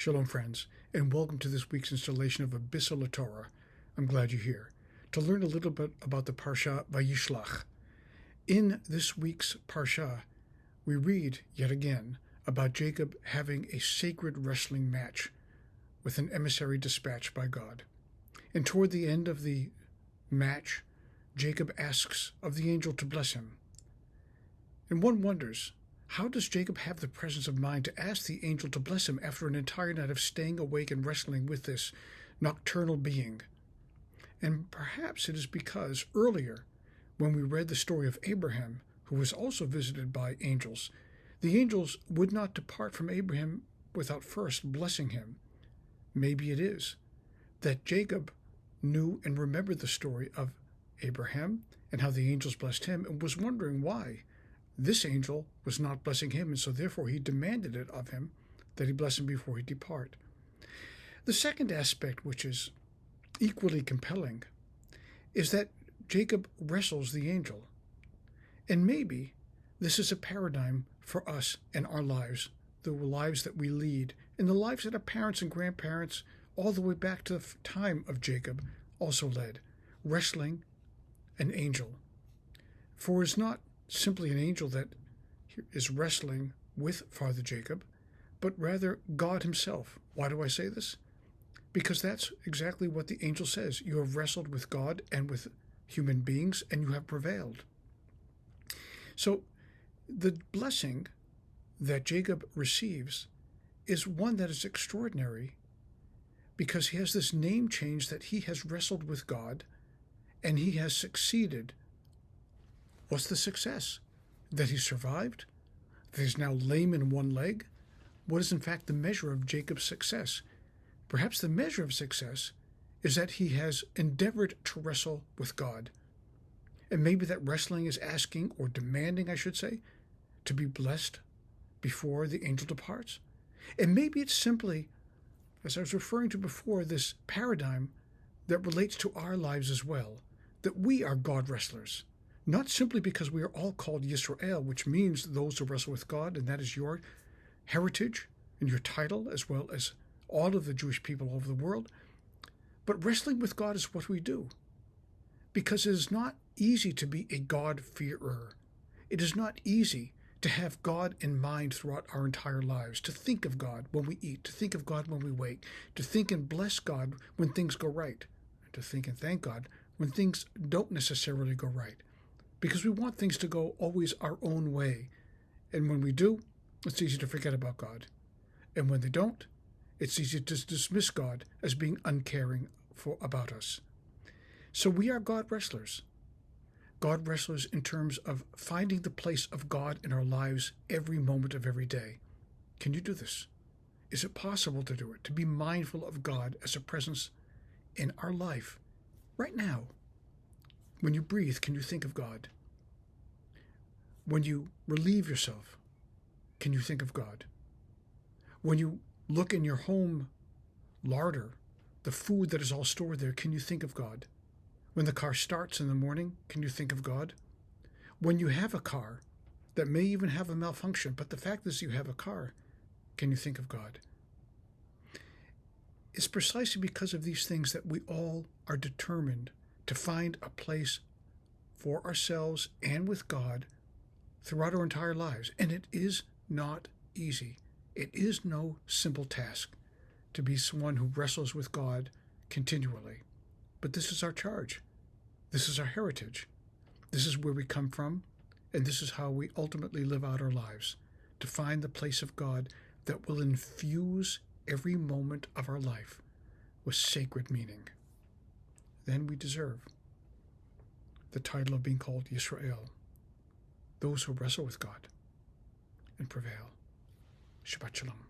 Shalom, friends, and welcome to this week's installation of a Bisseleh Torah. I'm glad you're here to learn a little bit about the Parsha Vayishlakh. In this week's Parsha, we read, yet again, about Jacob having a sacred wrestling match with an emissary dispatched by God. And toward the end of the match, Jacob asks of the angel to bless him. And one wonders, how does Jacob have the presence of mind to ask the angel to bless him after an entire night of staying awake and wrestling with this nocturnal being? And perhaps it is because earlier, when we read the story of Abraham, who was also visited by angels, the angels would not depart from Abraham without first blessing him. Maybe it is that Jacob knew and remembered the story of Abraham and how the angels blessed him and was wondering why this angel was not blessing him, and so therefore he demanded it of him that he bless him before he depart. The second aspect, which is equally compelling, is that Jacob wrestles the angel. And maybe this is a paradigm for us in our lives, the lives that we lead, and the lives that our parents and grandparents, all the way back to the time of Jacob, also led, wrestling an angel. For it's not simply an angel that is wrestling with Father Jacob, but rather God himself. Why do I say this? Because that's exactly what the angel says. You have wrestled with God and with human beings, and you have prevailed. So the blessing that Jacob receives is one that is extraordinary because he has this name change that he has wrestled with God and he has succeeded. What's the success? That he survived? That he's now lame in one leg? What is in fact the measure of Jacob's success? Perhaps the measure of success is that he has endeavored to wrestle with God. And maybe that wrestling is asking, or demanding, I should say, to be blessed before the angel departs. And maybe it's simply, as I was referring to before, this paradigm that relates to our lives as well, that we are God wrestlers. Not simply because we are all called Yisrael, which means those who wrestle with God, and that is your heritage and your title, as well as all of the Jewish people all over the world. But wrestling with God is what we do. Because it is not easy to be a God-fearer. It is not easy to have God in mind throughout our entire lives, to think of God when we eat, to think of God when we wake, to think and bless God when things go right, to think and thank God when things don't necessarily go right. Because we want things to go always our own way. And when we do, it's easy to forget about God. And when they don't, it's easy to dismiss God as being uncaring about us. So we are God wrestlers. God wrestlers in terms of finding the place of God in our lives every moment of every day. Can you do this? Is it possible to do it? To be mindful of God as a presence in our life right now? When you breathe, can you think of God? When you relieve yourself, can you think of God? When you look in your home larder, the food that is all stored there, can you think of God? When the car starts in the morning, can you think of God? When you have a car that may even have a malfunction, but the fact is you have a car, can you think of God? It's precisely because of these things that we all are determined to find a place for ourselves and with God throughout our entire lives. And it is not easy. It is no simple task to be someone who wrestles with God continually. But this is our charge. This is our heritage. This is where we come from, and this is how we ultimately live out our lives, to find the place of God that will infuse every moment of our life with sacred meaning. Then we deserve the title of being called Yisrael, those who wrestle with God and prevail. Shabbat Shalom.